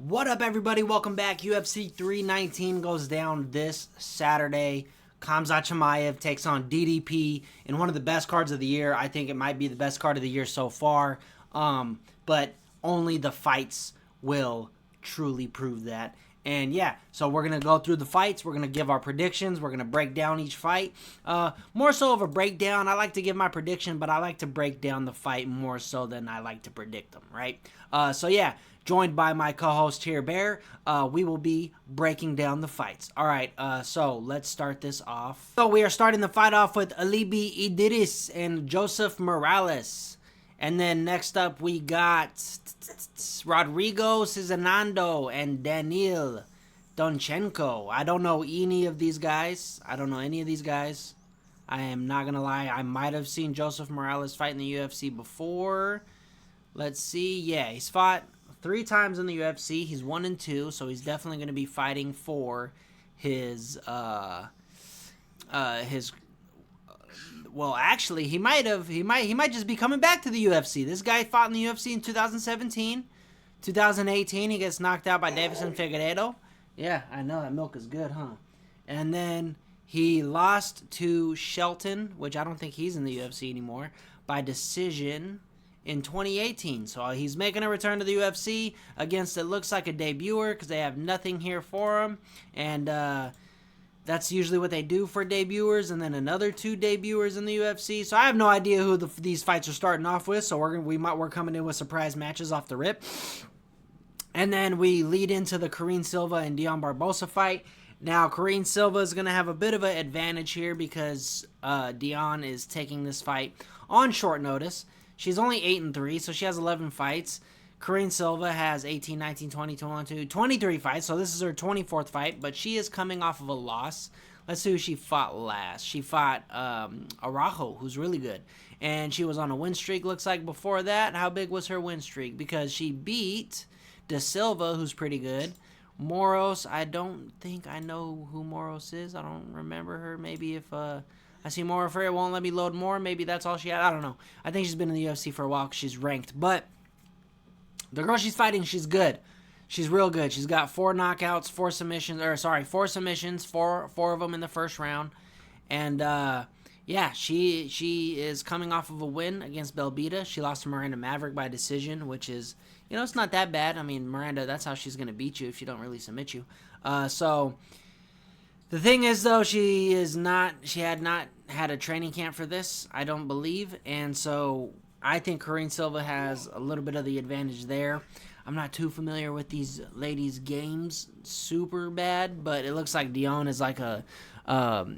What up, everybody? Welcome back. UFC 319 goes down this Saturday. Khamzat Chamaev takes on DDP in one of the best cards of the year. I think it might be the best card of the year so far. But only the fights will truly prove that. And yeah, so we're going to go through the fights. We're going to give our predictions. We're going to break down each fight. More so of a breakdown. I like to give my prediction, but I like to break down the fight more so than I like to predict them, right? So yeah, joined by my co-host here, Bear. We will be breaking down the fights. All right, so let's start this off. So we are starting the fight off with Alibi Idris and Joseph Morales. And then next up, we got Rodrigo Cizanando and Daniil Donchenko. I don't know any of these guys. I am not going to lie. I might have seen Joseph Morales fight in the UFC before. Let's see. Yeah, he's fought 3 times in the UFC. He's 1-2, so he's definitely going to be fighting for his well, actually, he might just be coming back to the UFC. This guy fought in the UFC in 2017, 2018. He gets knocked out by Davison Figueiredo. Yeah, I know that milk is good, huh? And then he lost to Shelton, which I don't think he's in the UFC anymore, by decision in 2018. So he's making a return to the UFC against, it looks like, a debuter because they have nothing here for him. And that's usually what they do for debuters, and then another 2 debuters in the UFC. So I have no idea who these fights are starting off with. So we're coming in with surprise matches off the rip, and then we lead into the Karine Silva and Dion Barbosa fight. Now Karine Silva is going to have a bit of an advantage here because Dion is taking this fight on short notice. She's only 8-3, so she has 11 fights. Karine Silva has 18, 19, 20, 21, 23 fights, so this is her 24th fight, but she is coming off of a loss. Let's see who she fought last. She fought Araujo, who's really good, and she was on a win streak, looks like, before that. How big was her win streak? Because she beat De Silva, who's pretty good. Moros, I don't think I know who Moros is. I don't remember her. Maybe if I see more of her, it won't let me load more. Maybe that's all she had. I don't know. I think she's been in the UFC for a while because she's ranked, but the girl she's fighting, she's good. She's real good. She's got 4 knockouts, 4 submissions, 4 of them in the first round. And, yeah, she is coming off of a win against Belbita. She lost to Miranda Maverick by decision, which is, it's not that bad. I mean, Miranda, that's how she's going to beat you if she don't really submit you. So the thing is, though, she had not had a training camp for this, I don't believe. And so I think Karine Silva has a little bit of the advantage there. I'm not too familiar with these ladies' games super bad, but it looks like Dion is like a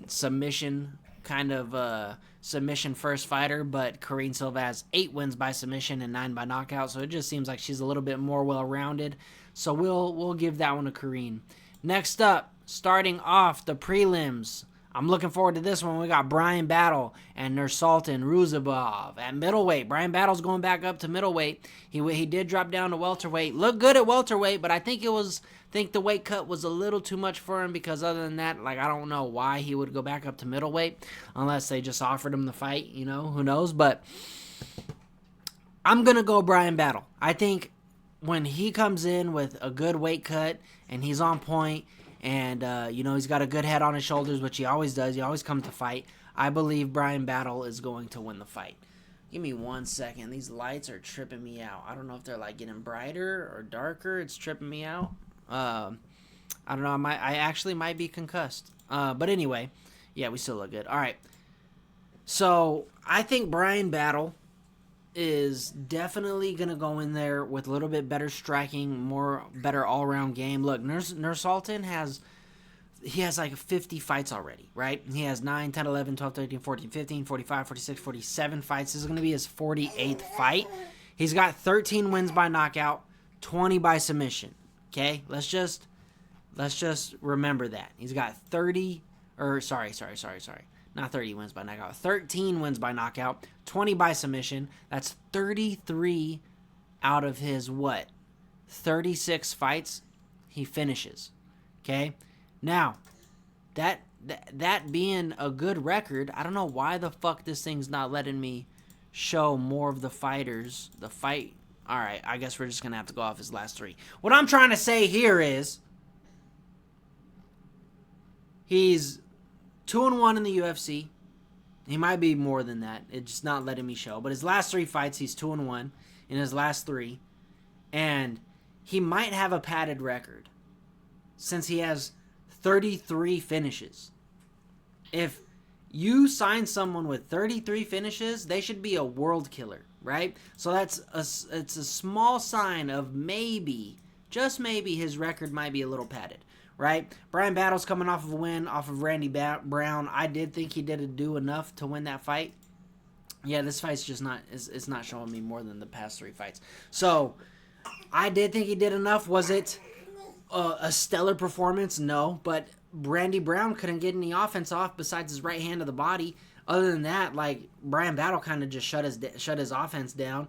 submission kind of submission first fighter, but Karine Silva has 8 wins by submission and 9 by knockout, so it just seems like she's a little bit more well-rounded. So we'll give that one to Karine. Next up, starting off the prelims. I'm looking forward to this one. We got Brian Battle and Nursultan Ruzabov at middleweight. Brian Battle's going back up to middleweight. He did drop down to welterweight. Looked good at welterweight, but I think the weight cut was a little too much for him because other than that, I don't know why he would go back up to middleweight unless they just offered him the fight, who knows. But I'm going to go Brian Battle. I think when he comes in with a good weight cut and he's on point, and, he's got a good head on his shoulders, which he always does. He always comes to fight. I believe Brian Battle is going to win the fight. Give me 1 second. These lights are tripping me out. I don't know if they're, getting brighter or darker. It's tripping me out. I don't know. I actually might be concussed. But anyway, yeah, we still look good. All right. So I think Brian Battle is definitely going to go in there with a little bit better striking, better all-around game. Look, Nursultan has 50 fights already, right? He has 9, 10, 11, 12, 13, 14, 15, 45, 46, 47 fights. This is going to be his 48th fight. He's got 13 wins by knockout, 20 by submission. Okay? Let's just remember that. He's got 13 wins by knockout, 20 by submission. That's 33 out of his, 36 fights he finishes. Okay? Now, that being a good record, I don't know why the fuck this thing's not letting me show more of the fighters, the fight All right, I guess we're just going to have to go off his last 3. What I'm trying to say here is he's 2-1 in the UFC. He might be more than that. It's just not letting me show. But his last 3 fights, he's 2-1 in his last 3. And he might have a padded record since he has 33 finishes. If you sign someone with 33 finishes, they should be a world killer, right? So it's a small sign of maybe, just maybe, his record might be a little padded, right? Brian Battle's coming off of a win off of Randy Brown. I did think he did do enough to win that fight. Yeah, this fight's just not, it's not showing me more than the past 3 fights. So I did think he did enough. Was it a stellar performance? No, but Randy Brown couldn't get any offense off besides his right hand of the body. Other than that, like, Brian Battle kind of just shut his offense down.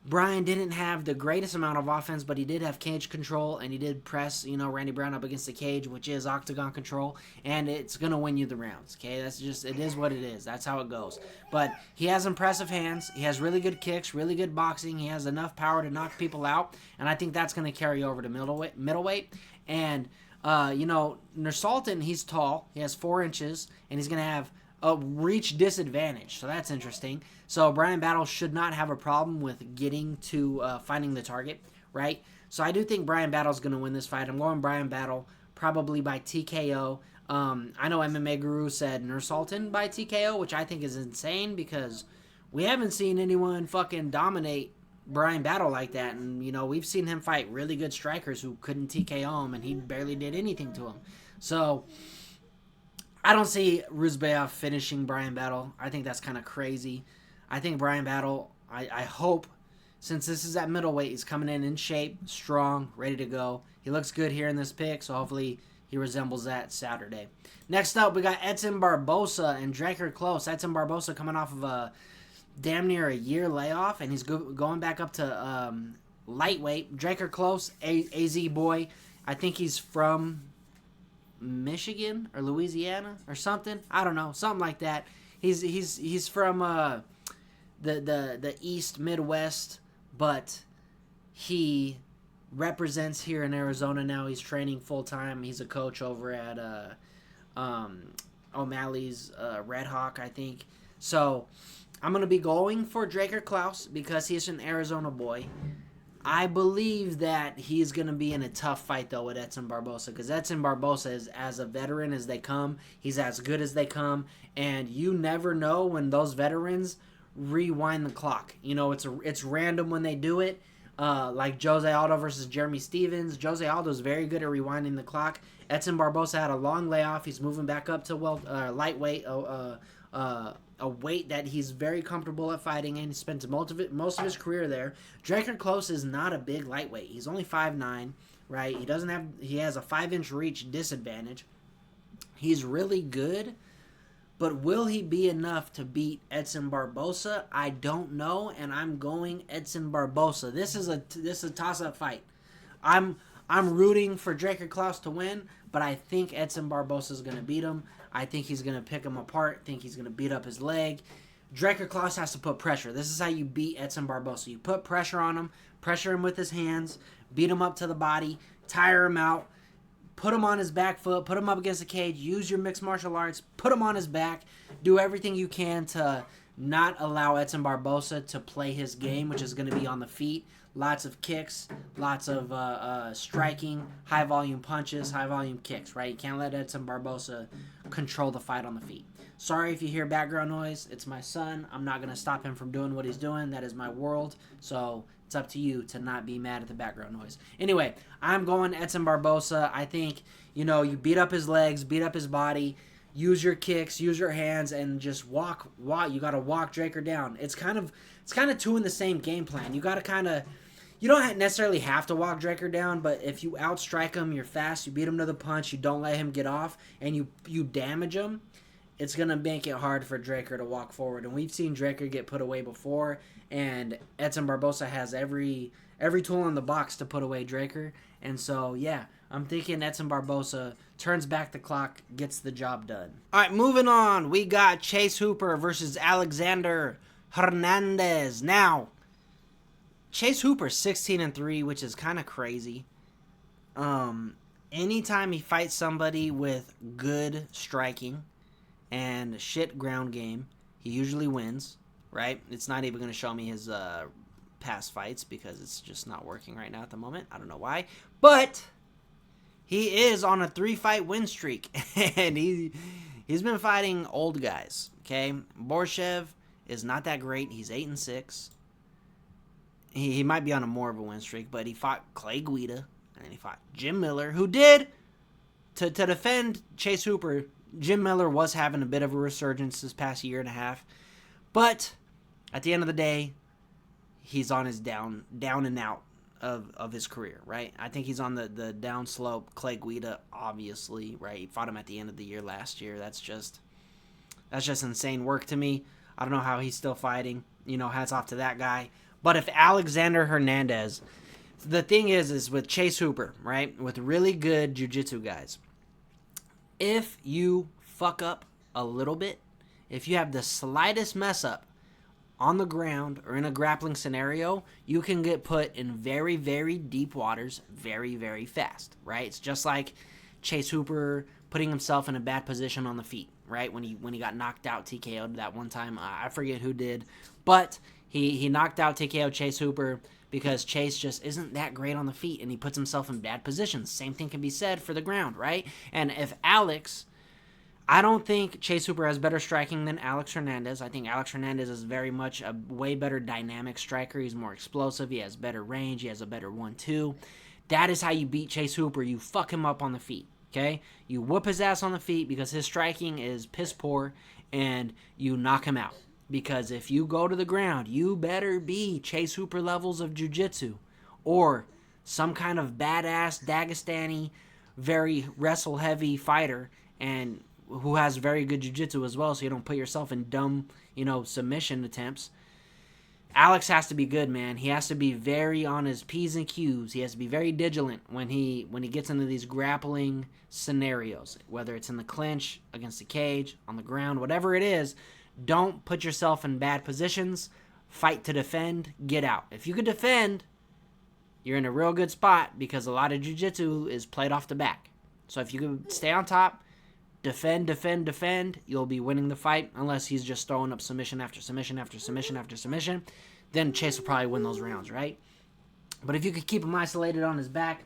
Brian didn't have the greatest amount of offense, but he did have cage control, and he did press, Randy Brown up against the cage, which is octagon control, and it's going to win you the rounds, okay? That's just, it is what it is. That's how it goes. But he has impressive hands. He has really good kicks, really good boxing. He has enough power to knock people out, and I think that's going to carry over to middleweight. And, Nursultan, he's tall. He has 4 inches, and he's going to have a reach disadvantage, so that's interesting. So Brian Battle should not have a problem with getting to finding the target, right? So I do think Brian Battle's going to win this fight. I'm going Brian Battle probably by TKO. I know MMA Guru said Nursultan by TKO, which I think is insane because we haven't seen anyone fucking dominate Brian Battle like that. And, we've seen him fight really good strikers who couldn't TKO him, and he barely did anything to him. So I don't see Ruzbayev finishing Brian Battle. I think that's kind of crazy. I think Brian Battle, I hope, since this is at middleweight, he's coming in shape, strong, ready to go. He looks good here in this pick, so hopefully he resembles that Saturday. Next up, we got Edson Barbosa and Drakkar Klose. Edson Barbosa coming off of a damn near a year layoff, and he's going back up to lightweight. Drakkar Klose, AZ boy. I think he's from Michigan or Louisiana or something. I don't know, something like that. He's from the East Midwest, but he represents here in Arizona now. He's training full time. He's a coach over at O'Malley's Red Hawk, I think. So I'm gonna be going for Drakkar Klose because he's an Arizona boy. I believe that he's going to be in a tough fight, though, with Edson Barbosa, because Edson Barbosa is as a veteran as they come. He's as good as they come, and you never know when those veterans rewind the clock. It's random when they do it, like Jose Aldo versus Jeremy Stevens. Jose Aldo is very good at rewinding the clock. Edson Barbosa had a long layoff. He's moving back up to lightweight, a weight that he's very comfortable at fighting in. He spent most of his career there. Drakkar Klose is not a big lightweight. He's only 5'9", right? He has a 5-inch reach disadvantage. He's really good, but will he be enough to beat Edson Barbosa? I don't know, and I'm going Edson Barbosa. This is a toss-up fight. I'm rooting for Drakkar Klose to win, but I think Edson Barbosa is going to beat him. I think he's going to pick him apart. I think he's going to beat up his leg. Drakkar Klose has to put pressure. This is how you beat Edson Barbosa. You put pressure on him, pressure him with his hands, beat him up to the body, tire him out, put him on his back foot, put him up against the cage, use your mixed martial arts, put him on his back, do everything you can to not allow Edson Barbosa to play his game, which is going to be on the feet. Lots of kicks, lots of striking, high-volume punches, high-volume kicks, right? You can't let Edson Barbosa control the fight on the feet. Sorry if you hear background noise. It's my son. I'm not going to stop him from doing what he's doing. That is my world. So it's up to you to not be mad at the background noise. Anyway, I'm going Edson Barbosa. I think, you beat up his legs, beat up his body, use your kicks, use your hands, and just walk. You got to walk Drakkar down. It's kind of two in the same game plan. You got to kind of... You don't necessarily have to walk Drakkar down, but if you outstrike him, you're fast, you beat him to the punch, you don't let him get off, and you damage him, it's going to make it hard for Drakkar to walk forward. And we've seen Drakkar get put away before, and Edson Barbosa has every tool in the box to put away Drakkar. And so, yeah, I'm thinking Edson Barbosa turns back the clock, gets the job done. All right, moving on. We got Chase Hooper versus Alexander Hernandez. Now, Chase Hooper's 16-3, which is kind of crazy. Anytime he fights somebody with good striking and shit ground game, he usually wins, right? It's not even going to show me his past fights because it's just not working right now at the moment. I don't know why. But he is on a 3-fight win streak, and he's been fighting old guys, okay? Borshev is not that great. He's 8-6. He might be on a more of a win streak, but he fought Clay Guida, and then he fought Jim Miller, who did, to defend Chase Hooper, Jim Miller was having a bit of a resurgence this past year and a half. But at the end of the day, he's on his down and out of his career, right? I think he's on the down slope. Clay Guida, obviously, right? He fought him at the end of the year last year. That's just insane work to me. I don't know how he's still fighting. Hats off to that guy. But if Alexander Hernandez, the thing is with Chase Hooper, right? With really good jiu-jitsu guys, if you fuck up a little bit, if you have the slightest mess up on the ground or in a grappling scenario, you can get put in very, very deep waters very, very fast, right? It's just like Chase Hooper putting himself in a bad position on the feet, right? When he got knocked out, TKO'd that one time. I forget who did, but he knocked out TKO Chase Hooper because Chase just isn't that great on the feet, and he puts himself in bad positions. Same thing can be said for the ground, right? And if I don't think Chase Hooper has better striking than Alex Hernandez. I think Alex Hernandez is very much a way better dynamic striker. He's more explosive. He has better range. He has a better 1-2. That is how you beat Chase Hooper. You fuck him up on the feet, okay? You whoop his ass on the feet because his striking is piss poor, and you knock him out. Because if you go to the ground, you better be Chase Hooper levels of jiu-jitsu or some kind of badass Dagestani, very wrestle-heavy fighter and who has very good jiu-jitsu as well, so you don't put yourself in dumb, submission attempts. Alex has to be good, man. He has to be very on his P's and Q's. He has to be very vigilant when he gets into these grappling scenarios, whether it's in the clinch, against the cage, on the ground, whatever it is. Don't put yourself in bad positions. Fight to defend. Get out. If you could defend, you're in a real good spot because a lot of jiu-jitsu is played off the back. So if you could stay on top, defend, you'll be winning the fight unless he's just throwing up submission after submission after submission after submission. Then Chase will probably win those rounds, right? But if you could keep him isolated on his back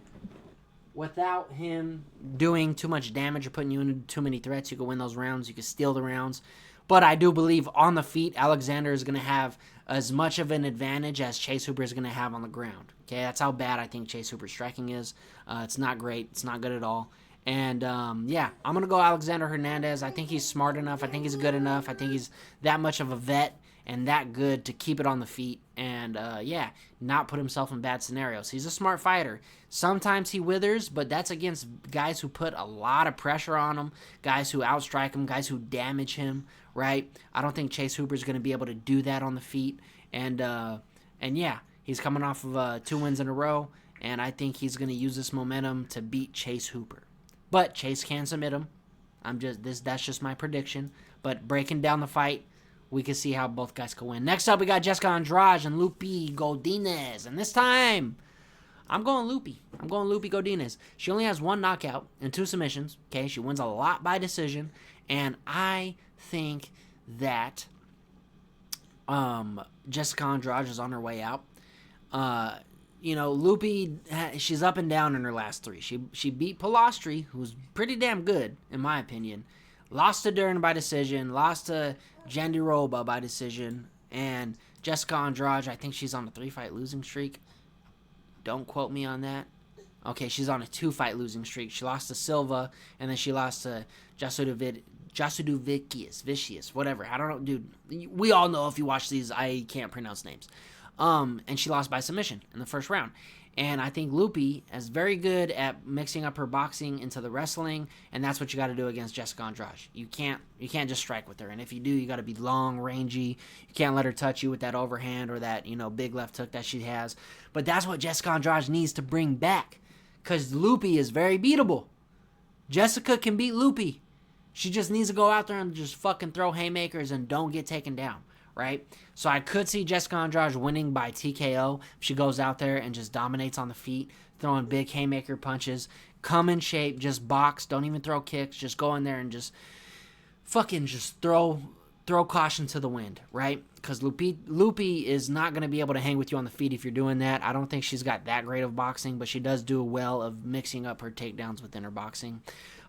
without him doing too much damage or putting you into too many threats, you could win those rounds. You could steal the rounds. But I do believe on the feet, Alexander is going to have as much of an advantage as Chase Hooper is going to have on the ground. Okay, that's how bad I think Chase Hooper's striking is. It's not great. It's not good at all. And, I'm going to go Alexander Hernandez. I think he's smart enough. I think he's good enough. I think he's that much of a vet and that good to keep it on the feet and, not put himself in bad scenarios. He's a smart fighter. Sometimes he withers, but that's against guys who put a lot of pressure on him, guys who outstrike him, guys who damage him, right? I don't think Chase Hooper's going to be able to do that on the feet. And he's coming off of 2 wins in a row, and I think he's going to use this momentum to beat Chase Hooper. But Chase can submit him. That's just my prediction. But breaking down the fight, we can see how both guys can win. Next up, we got Jessica Andrade and Lupi Godinez. And this time, I'm going Lupi. Godinez. She only has 1 knockout and 2 submissions. Okay, she wins a lot by decision. And I think that Jessica Andrade is on her way out. Lupi, she's up and down in her last 3. She beat Pilastri, who's pretty damn good, in my opinion. Lost to Dern by decision. Lost to Jandiroba by decision. And Jessica Andrade, I think she's on a 3-fight losing streak. Don't quote me on that. Okay, she's on a 2-fight losing streak. She lost to Silva, and then she lost to Vicious, whatever. I don't know, dude. We all know if you watch these, I can't pronounce names. And she lost by submission in the first round. And I think Lupi is very good at mixing up her boxing into the wrestling, and that's what you got to do against Jessica Andrade. You can't just strike with her, and if you do, you got to be long, rangy. You can't let her touch you with that overhand or that big left hook that she has. But that's what Jessica Andrade needs to bring back, because Lupi is very beatable. Jessica can beat Lupi. She just needs to go out there and just fucking throw haymakers and don't get taken down, right? So I could see Jessica Andrade winning by TKO if she goes out there and just dominates on the feet, throwing big haymaker punches, come in shape, just box, don't even throw kicks, just go in there and just fucking just throw caution to the wind, right? Because Loopy is not going to be able to hang with you on the feet if you're doing that. I don't think she's got that great of boxing, but she does do well of mixing up her takedowns within her boxing.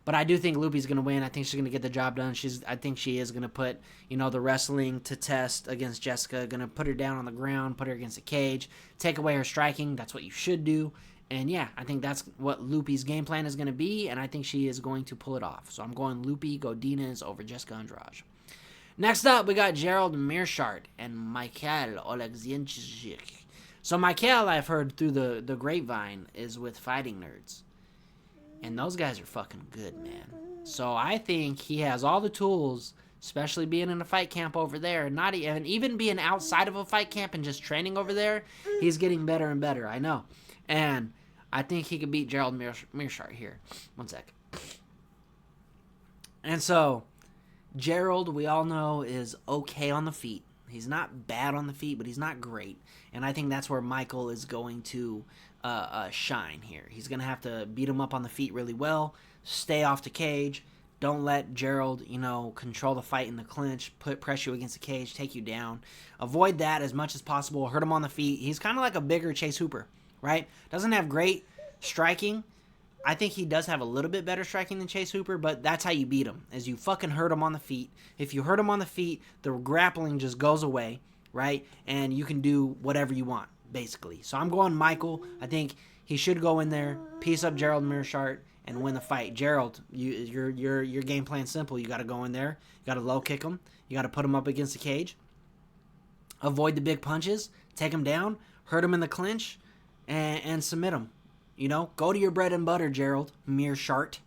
But I do think Loopy's going to win. I think she's going to get the job done. I think she is going to put, the wrestling to test against Jessica. Going to put her down on the ground, put her against a cage, take away her striking. That's what you should do. And yeah, I think that's what Loopy's game plan is going to be, and I think she is going to pull it off. So I'm going Loopy Godinez over Jessica Andrade. Next up, we got Gerald Meerschaert and Michael Oleksiejczuk. So Michael, I've heard through the grapevine, is with Fighting Nerds. And those guys are fucking good, man. So I think he has all the tools, especially being in a fight camp over there, not even being outside of a fight camp and just training over there, he's getting better and better, I know. And I think he could beat Gerald Meerschaert here. One sec. And so, Gerald, we all know, is okay on the feet. He's not bad on the feet, but he's not great. And I think that's where Michael is going to shine here. He's going to have to beat him up on the feet really well, stay off the cage. Don't let Gerald, control the fight in the clinch, press you against the cage, take you down. Avoid that as much as possible. Hurt him on the feet. He's kind of like a bigger Chase Hooper, right? Doesn't have great striking. I think he does have a little bit better striking than Chase Hooper, but that's how you beat him, is you fucking hurt him on the feet. If you hurt him on the feet, the grappling just goes away, right? And you can do whatever you want, basically. So I'm going Michael. I think he should go in there, piece up Gerald Meerschaert, and win the fight. Gerald, your game plan's simple. You got to go in there. You got to low kick him. You got to put him up against the cage. Avoid the big punches. Take him down. Hurt him in the clinch. And submit him. Go to your bread and butter, Gerald Meerschaert.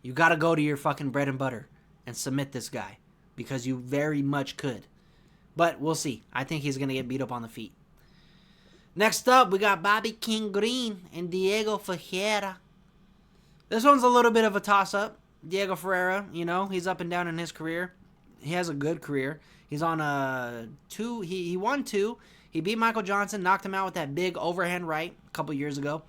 You got to go to your fucking bread and butter and submit this guy, because you very much could. But we'll see. I think he's going to get beat up on the feet. Next up, we got Bobby King Green and Diego Ferreira. This one's a little bit of a toss-up. Diego Ferreira, he's up and down in his career. He has a good career. He's on two. He won two. He beat Michael Johnson, knocked him out with that big overhand right a couple years ago.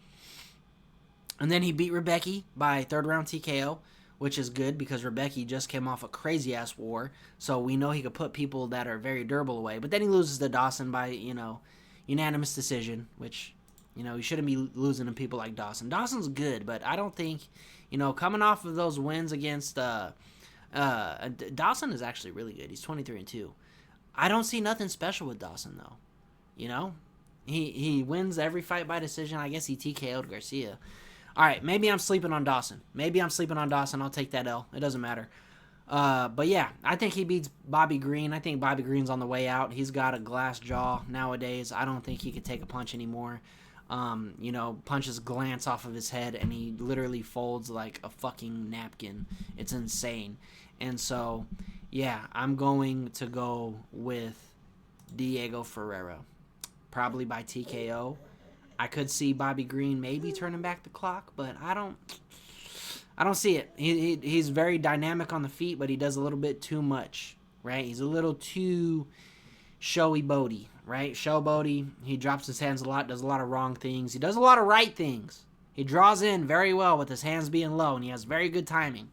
And then he beat Rebecca by third-round TKO, which is good because Rebecca just came off a crazy-ass war. So we know he could put people that are very durable away. But then he loses to Dawson by, unanimous decision, which, you shouldn't be losing to people like Dawson. Dawson's good, but I don't think, coming off of those wins against Dawson is actually really good. He's 23-2. I don't see nothing special with Dawson, though. He wins every fight by decision. I guess he TKO'd Garcia. All right, maybe I'm sleeping on Dawson. I'll take that L. It doesn't matter. But yeah, I think he beats Bobby Green. I think Bobby Green's on the way out. He's got a glass jaw nowadays. I don't think he could take a punch anymore. Punches glance off of his head, and he literally folds like a fucking napkin. It's insane. And so, yeah, I'm going to go with Diego Ferreira. Probably by TKO. I could see Bobby Green maybe turning back the clock, but I don't see it. He's very dynamic on the feet, but he does a little bit too much, right? He's a little too showy Bodie, right? Showboaty. He drops his hands a lot, does a lot of wrong things. He does a lot of right things. He draws in very well with his hands being low, and he has very good timing.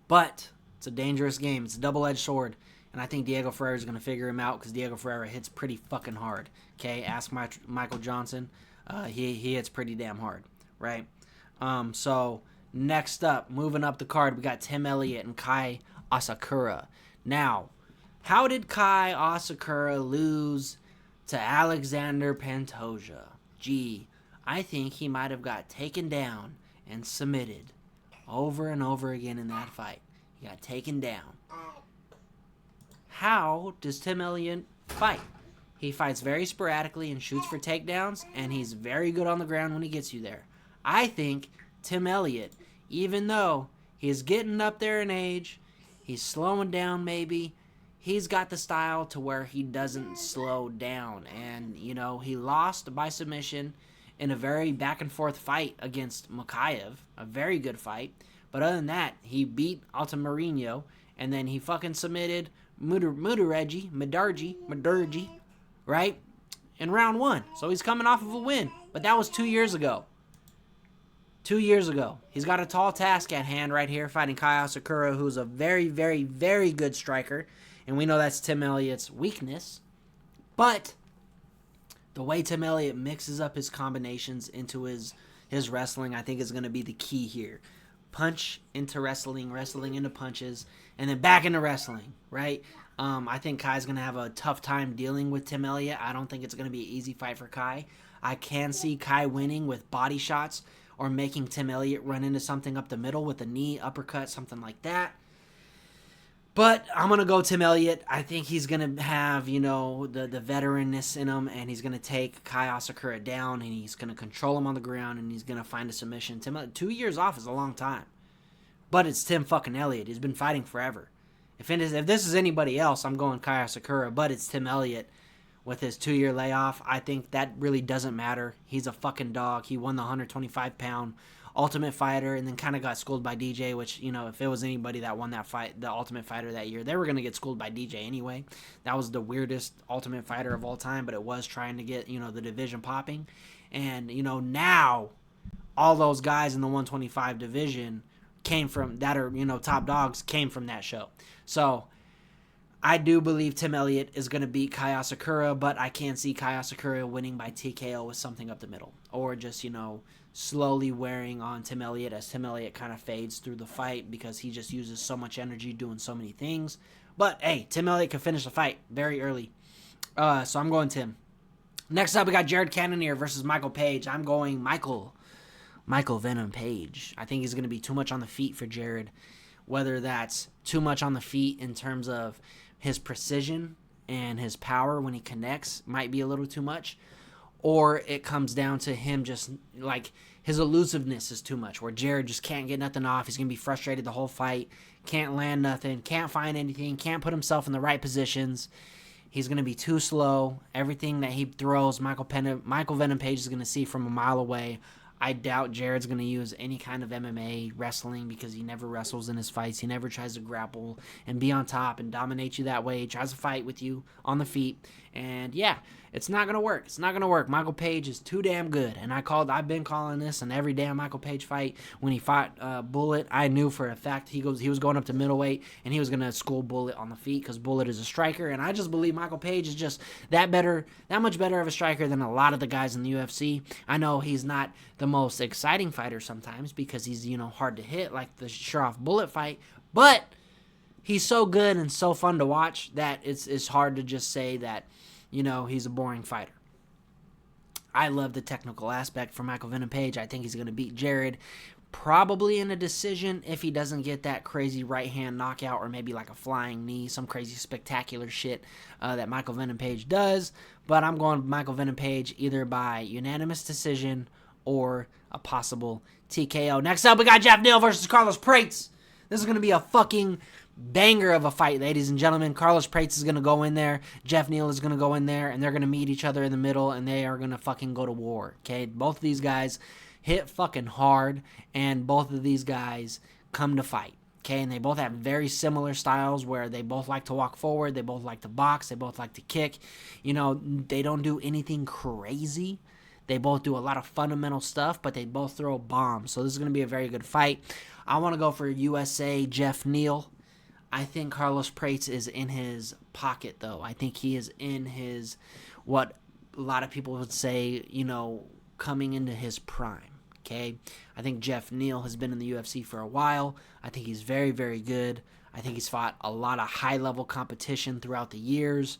But it's a dangerous game. It's a double-edged sword. And I think Diego Ferreira is going to figure him out because Diego Ferreira hits pretty fucking hard. Okay, ask Michael Johnson. He hits pretty damn hard, right? So next up, moving up the card, we got Tim Elliott and Kai Asakura. Now, how did Kai Asakura lose to Alexander Pantoja? Gee, I think he might have got taken down and submitted over and over again in that fight. He got taken down. How does Tim Elliott fight? He fights very sporadically and shoots for takedowns, and he's very good on the ground when he gets you there. I think Tim Elliott, even though he's getting up there in age, he's slowing down maybe, he's got the style to where he doesn't slow down. And, he lost by submission in a very back-and-forth fight against Chamaev, a very good fight. But other than that, he beat Altamirino, and then he fucking submitted Mudarji, right? In round 1. So he's coming off of a win. But that was 2 years ago. 2 years ago. He's got a tall task at hand right here, fighting Kaya Sakura, who's a very, very, very good striker. And we know that's Tim Elliott's weakness. But the way Tim Elliott mixes up his combinations into his wrestling, I think is going to be the key here. Punch into wrestling, wrestling into punches, and then back into wrestling, right? I think Kai's going to have a tough time dealing with Tim Elliott. I don't think it's going to be an easy fight for Kai. I can see Kai winning with body shots or making Tim Elliott run into something up the middle with a knee, uppercut, something like that. But I'm going to go Tim Elliott. I think he's going to have, the veteranness in him, and he's going to take Kai Asakura down, and he's going to control him on the ground, and he's going to find a submission. 2 years off is a long time. But it's Tim fucking Elliott. He's been fighting forever. If this is anybody else, I'm going Kai Asakura, but it's Tim Elliott with his 2-year layoff. I think that really doesn't matter. He's a fucking dog. He won the 125-pound Ultimate Fighter and then kind of got schooled by DJ, which, if it was anybody that won that fight, the Ultimate Fighter that year, they were going to get schooled by DJ anyway. That was the weirdest Ultimate Fighter of all time, but it was trying to get, the division popping. And, now all those guys in the 125 division came from, that are, top dogs, came from that show. So I do believe Tim Elliott is going to beat Kai Asakura, but I can't see Kai Asakura winning by TKO with something up the middle. Or just, slowly wearing on Tim Elliott as Tim Elliott kind of fades through the fight because he just uses so much energy doing so many things. But, hey, Tim Elliott can finish the fight very early. So I'm going Tim. Next up, we got Jared Cannonier versus Michael Page. I'm going Michael Venom Page. I think he's going to be too much on the feet for Jared. Whether that's too much on the feet in terms of his precision and his power when he connects might be a little too much. Or it comes down to him just, his elusiveness is too much, where Jared just can't get nothing off. He's going to be frustrated the whole fight, can't land nothing, can't find anything, can't put himself in the right positions. He's going to be too slow. Everything that he throws, Michael Venom Page is going to see from a mile away. I doubt Jared's going to use any kind of MMA wrestling because he never wrestles in his fights. He never tries to grapple and be on top and dominate you that way. He tries to fight with you on the feet. And yeah, it's not going to work. It's not going to work. Michael Page is too damn good. And I've been calling this in every damn Michael Page fight. When he fought Bullet, I knew for a fact he was going up to middleweight and he was going to school Bullet on the feet because Bullet is a striker. And I just believe Michael Page is just that much better of a striker than a lot of the guys in the UFC. I know he's not the most exciting fighter sometimes because he's, hard to hit like the Shroff Bullet fight. But he's so good and so fun to watch that it's hard to just say that, he's a boring fighter. I love the technical aspect for Michael Venom Page. I think he's going to beat Jared probably in a decision if he doesn't get that crazy right hand knockout or maybe like a flying knee, some crazy spectacular shit that Michael Venom Page does. But I'm going Michael Venom Page either by unanimous decision or a possible TKO. Next up, we got Jeff Neal versus Carlos Prates. This is going to be a fucking banger of a fight, ladies and gentlemen. Carlos Prates is going to go in there. Jeff Neal is going to go in there, and they're going to meet each other in the middle, and they are going to fucking go to war, okay? Both of these guys hit fucking hard, and both of these guys come to fight, okay? And they both have very similar styles where they both like to walk forward, they both like to box, they both like to kick. They don't do anything crazy. They both do a lot of fundamental stuff, but they both throw bombs. So this is going to be a very good fight. I want to go for USA Jeff Neal. I think Carlos Prates is in his pocket, though. I think he is in his, what a lot of people would say, coming into his prime, okay? I think Jeff Neal has been in the UFC for a while. I think he's very, very good. I think he's fought a lot of high-level competition throughout the years.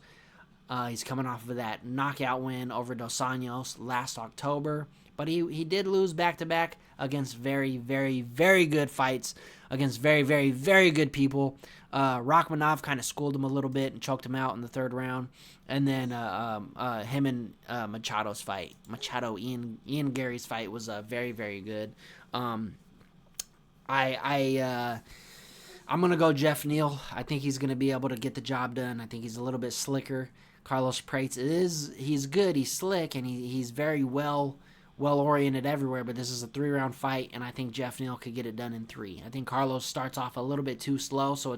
He's coming off of that knockout win over Dos Anjos last October. But he did lose back-to-back against very, very, very good fights, against very, very, very good people. Rachmanov kind of schooled him a little bit and choked him out in the third round. And then him and Machado's fight, Ian Gary's fight was very, very good. I'm going to go Jeff Neal. I think he's going to be able to get the job done. I think he's a little bit slicker. Carlos Prates he's good, he's slick, and he's very well well-oriented everywhere, but this is a 3-round fight, and I think Jeff Neal could get it done in 3. I think Carlos starts off a little bit too slow, so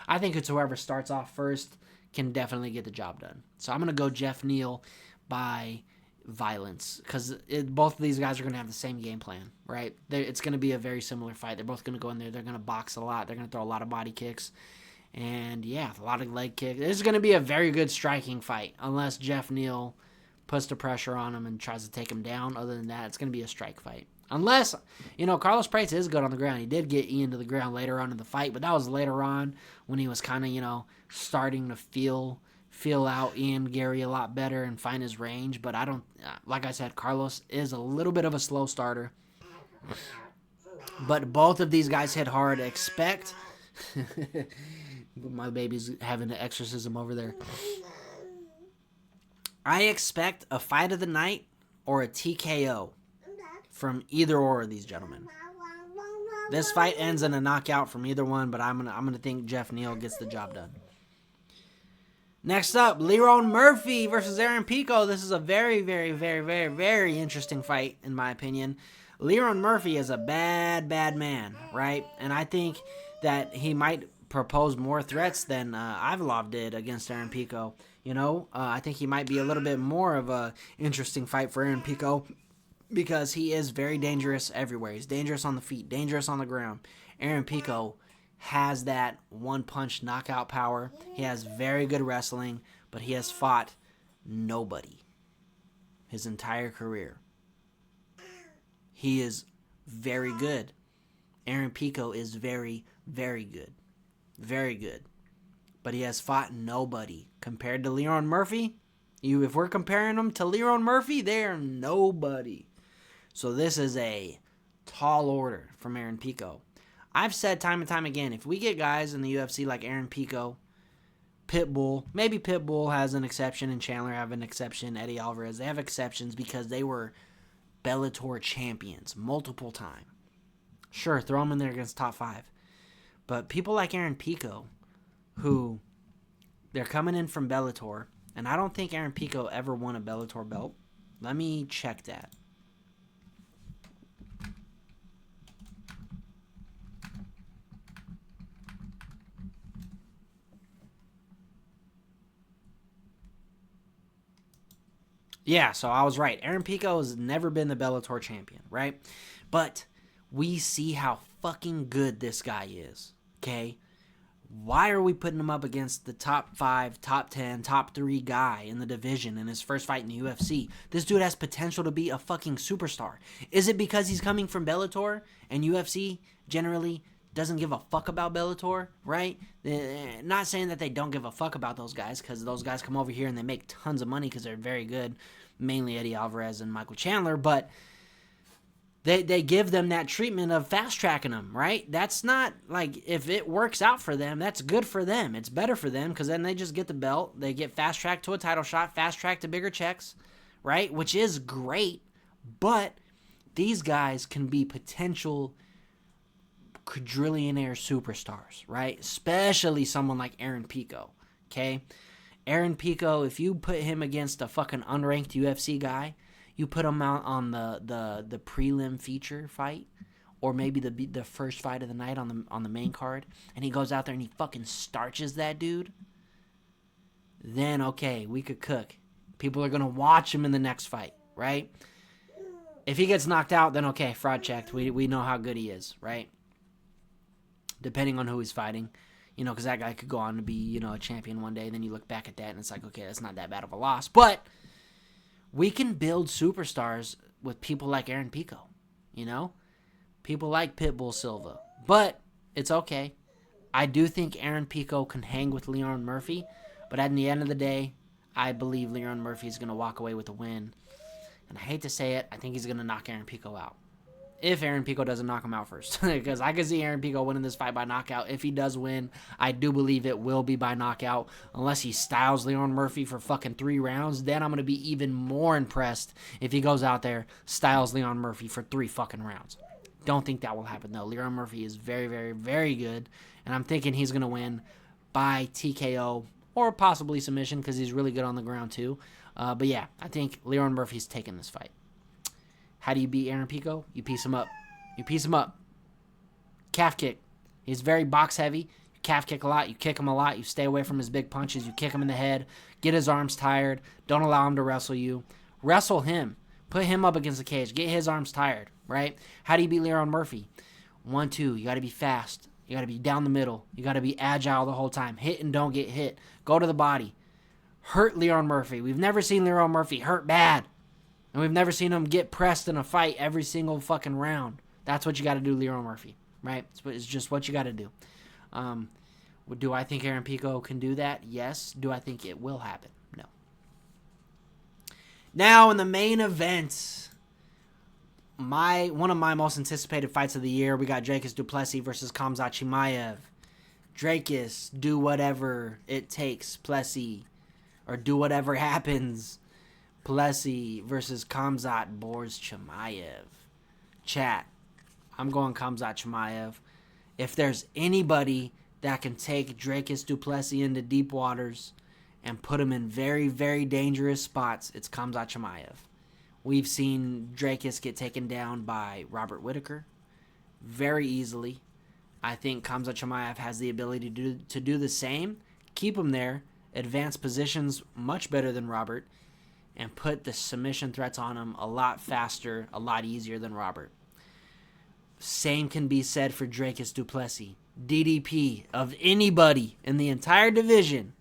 I think it's whoever starts off first can definitely get the job done. So I'm going to go Jeff Neal by violence, because both of these guys are going to have the same game plan, right? It's going to be a very similar fight. They're both going to go in there. They're going to box a lot. They're going to throw a lot of body kicks. And, yeah, a lot of leg kicks. This is going to be a very good striking fight, unless Jeff Neal puts the pressure on him and tries to take him down. Other than that, it's going to be a strike fight. Unless, Carlos Prates is good on the ground. He did get Ian to the ground later on in the fight, but that was later on when he was kind of, starting to feel out Ian Gary a lot better and find his range. But I don't, like I said, Carlos is a little bit of a slow starter. But both of these guys hit hard. Expect, my baby's having an exorcism over there. I expect a fight of the night or a TKO from either or of these gentlemen. This fight ends in a knockout from either one, but I'm gonna think Jeff Neal gets the job done. Next up, Leron Murphy versus Aaron Pico. This is a very, very, very, very, very interesting fight, in my opinion. Leron Murphy is a bad, bad man, right? And I think that he might propose more threats than Ivalov did against Aaron Pico. I think he might be a little bit more of a interesting fight for Aaron Pico because he is very dangerous everywhere. He's dangerous on the feet, dangerous on the ground. Aaron Pico has that one-punch knockout power. He has very good wrestling, but he has fought nobody his entire career. He is very good. Aaron Pico is very, very good. Very good. But he has fought nobody. Compared to Leron Murphy, if we're comparing him to Leron Murphy, they are nobody. So this is a tall order from Aaron Pico. I've said time and time again, if we get guys in the UFC like Aaron Pico, Pitbull, maybe Pitbull has an exception and Chandler have an exception, Eddie Alvarez, they have exceptions because they were Bellator champions multiple times. Sure, throw them in there against top 5. But people like Aaron Pico, who they're coming in from Bellator, and I don't think Aaron Pico ever won a Bellator belt. Let me check that. Yeah, so I was right. Aaron Pico has never been the Bellator champion, right? But we see how fucking good this guy is, okay? Why are we putting him up against the top 5, top 10, top 3 guy in the division in his first fight in the UFC? This dude has potential to be a fucking superstar. Is it because he's coming from Bellator and UFC generally doesn't give a fuck about Bellator, right? Not saying that they don't give a fuck about those guys, because those guys come over here and they make tons of money because they're very good, mainly Eddie Alvarez and Michael Chandler, but they give them that treatment of fast-tracking them, right? That's not, like, if it works out for them, that's good for them. It's better for them because then they just get the belt. They get fast-tracked to a title shot, fast-tracked to bigger checks, right? Which is great, but these guys can be potential quadrillionaire superstars, right? Especially someone like Aaron Pico, okay? Aaron Pico, if you put him against a fucking unranked UFC guy, you put him out on the prelim feature fight, or maybe the first fight of the night on the main card, and he goes out there and he fucking starches that dude, then okay, we could cook. People are gonna watch him in the next fight, right? If he gets knocked out, then okay, fraud checked. We know how good he is, right? Depending on who he's fighting, because that guy could go on to be, a champion one day. Then you look back at that and it's like, okay, that's not that bad of a loss. But we can build superstars with people like Aaron Pico, people like Pitbull Silva. But it's okay. I do think Aaron Pico can hang with Leron Murphy. But at the end of the day, I believe Leron Murphy is going to walk away with a win. And I hate to say it, I think he's going to knock Aaron Pico out. If Aaron Pico doesn't knock him out first. Because I can see Aaron Pico winning this fight by knockout. If he does win, I do believe it will be by knockout. Unless he styles Leron Murphy for fucking 3 rounds. Then I'm going to be even more impressed if he goes out there, styles Leron Murphy for 3 fucking rounds. Don't think that will happen, though. Leron Murphy is very, very, very good. And I'm thinking he's going to win by TKO or possibly submission because he's really good on the ground, too. But yeah, I think Leron Murphy's taking this fight. How do you beat Aaron Pico? You piece him up. You piece him up. Calf kick. He's very box heavy. You calf kick a lot. You kick him a lot. You stay away from his big punches. You kick him in the head. Get his arms tired. Don't allow him to wrestle you. Wrestle him. Put him up against the cage. Get his arms tired, right? How do you beat Leron Murphy? 1-2. You got to be fast. You got to be down the middle. You got to be agile the whole time. Hit and don't get hit. Go to the body. Hurt Leron Murphy. We've never seen Leron Murphy hurt bad. And we've never seen him get pressed in a fight every single fucking round. That's what you got to do, Leron Murphy, right? It's just what you got to do. Do I think Aaron Pico can do that? Yes. Do I think it will happen? No. Now, in the main event, one of my most anticipated fights of the year, we got Dricus du Plessis versus Khamzat Chimaev. Dricus, do whatever it takes, Plessis. Or do whatever happens, Plessis versus Khamzat Borz Chimaev. Chat, I'm going Khamzat Chimaev. If there's anybody that can take Dricus du Plessis into deep waters and put him in very, very dangerous spots, it's Khamzat Chimaev. We've seen Dricus get taken down by Robert Whittaker very easily. I think Khamzat Chimaev has the ability to do the same, keep him there, advance positions much better than Robert, and put the submission threats on him a lot faster, a lot easier than Robert. Same can be said for Dricus du Plessis. DDP of anybody in the entire division,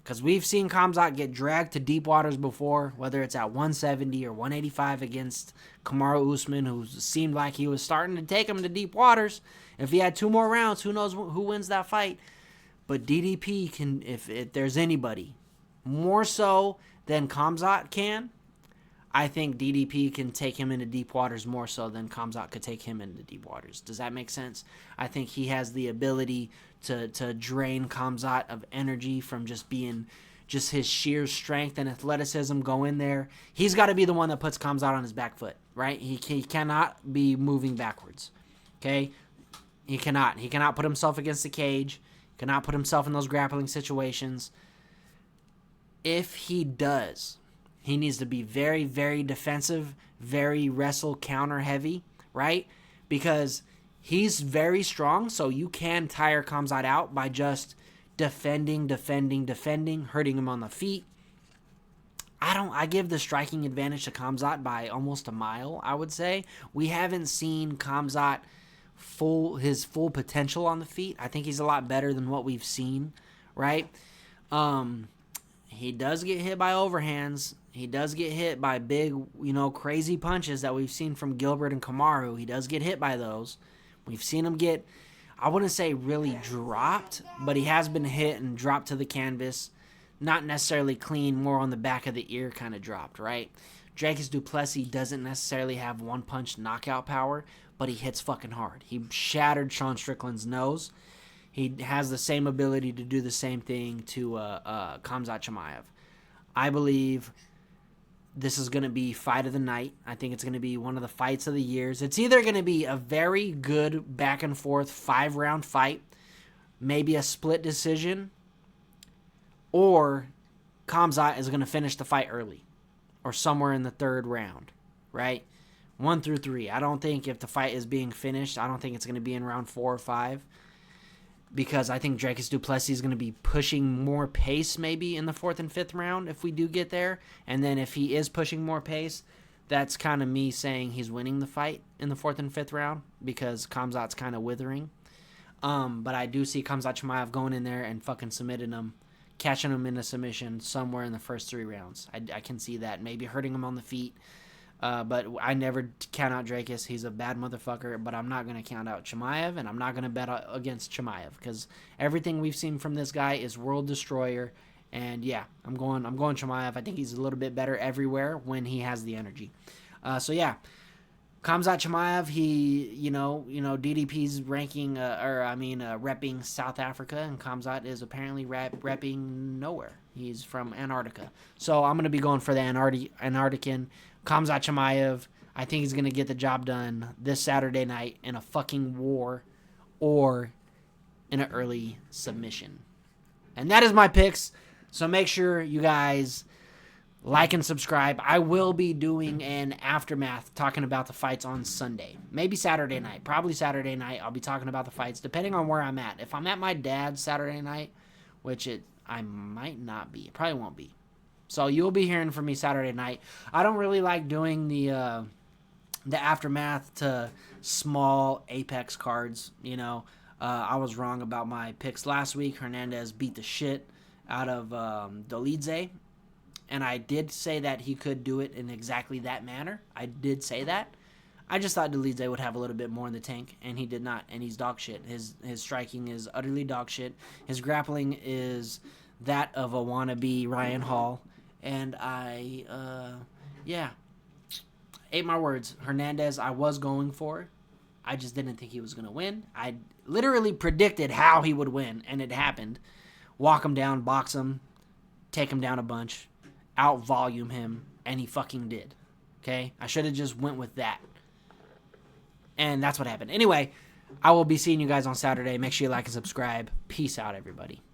because we've seen Khamzat get dragged to deep waters before, whether it's at 170 or 185 against Kamaru Usman, who seemed like he was starting to take him to deep waters. If he had 2 more rounds, who knows who wins that fight. But DDP can, if there's anybody, more so than Khamzat can, I think DDP can take him into deep waters more so than Khamzat could take him into deep waters. Does that make sense? I think he has the ability to drain Khamzat of energy from just being just his sheer strength and athleticism. Go in there. He's got to be the one that puts Khamzat on his back foot, right? He cannot be moving backwards, okay? He cannot. He cannot put himself against the cage. Cannot put himself in those grappling situations. If he does, he needs to be very, very defensive, very wrestle counter heavy, right? Because he's very strong, so you can tire Khamzat out by just defending, hurting him on the feet. I give the striking advantage to Khamzat by almost a mile, I would say. We haven't seen Khamzat his full potential on the feet. I think he's a lot better than what we've seen, right? He does get hit by overhands. He does get hit by big, crazy punches that we've seen from Gilbert and Kamaru. He does get hit by those. We've seen him get, I wouldn't say really dropped, but he has been hit and dropped to the canvas. Not necessarily clean, more on the back of the ear kind of dropped, right? Dricus du Plessis doesn't necessarily have one-punch knockout power, but he hits fucking hard. He shattered Sean Strickland's nose. He has the same ability to do the same thing to Khamzat Chimaev. I believe this is going to be fight of the night. I think it's going to be one of the fights of the years. It's either going to be a very good back-and-forth 5-round fight, maybe a split decision, or Khamzat is going to finish the fight early or somewhere in the 3rd round, right? 1 through 3. I don't think if the fight is being finished, I don't think it's going to be in round 4 or 5, because I think Dricus du Plessis is going to be pushing more pace maybe in the 4th and 5th round if we do get there. And then if he is pushing more pace, that's kind of me saying he's winning the fight in the 4th and 5th round because Khamzat's kind of withering. But I do see Khamzat Chimaev going in there and fucking submitting him, catching him in a submission somewhere in the first 3 rounds. I can see that. Maybe hurting him on the feet. But I never count out Dricus. He's a bad motherfucker, but I'm not going to count out Chamaev, and I'm not going to bet against Chamaev because everything we've seen from this guy is world destroyer. And yeah, I'm going Chamaev. I think he's a little bit better everywhere when he has the energy. So yeah, Khamzat Chamaev, he, DDP's ranking, repping South Africa, and Khamzat is apparently repping nowhere. He's from Antarctica. So I'm going to be going for the Antarctican. Khamzat Chimaev, I think he's going to get the job done this Saturday night in a fucking war or in an early submission. And that is my picks. So make sure you guys Like and subscribe. I will be doing an aftermath talking about the fights on Sunday. Maybe Saturday night. Probably Saturday night. I'll be talking about the fights depending on where I'm at. If I'm at my dad's Saturday night, which I might not be. It probably won't be. So you'll be hearing from me Saturday night. I don't really like doing the aftermath to small Apex cards. I was wrong about my picks last week. Hernandez beat the shit out of Dolidze. And I did say that he could do it in exactly that manner. I did say that. I just thought Dolidze would have a little bit more in the tank, and he did not. And he's dog shit. His striking is utterly dog shit. His grappling is that of a wannabe Ryan Hall. And ate my words. Hernandez, I was going for. I just didn't think he was going to win. I literally predicted how he would win, and it happened. Walk him down, box him, take him down a bunch, out-volume him, and he fucking did. Okay? I should have just went with that. And that's what happened. Anyway, I will be seeing you guys on Saturday. Make sure you like and subscribe. Peace out, everybody.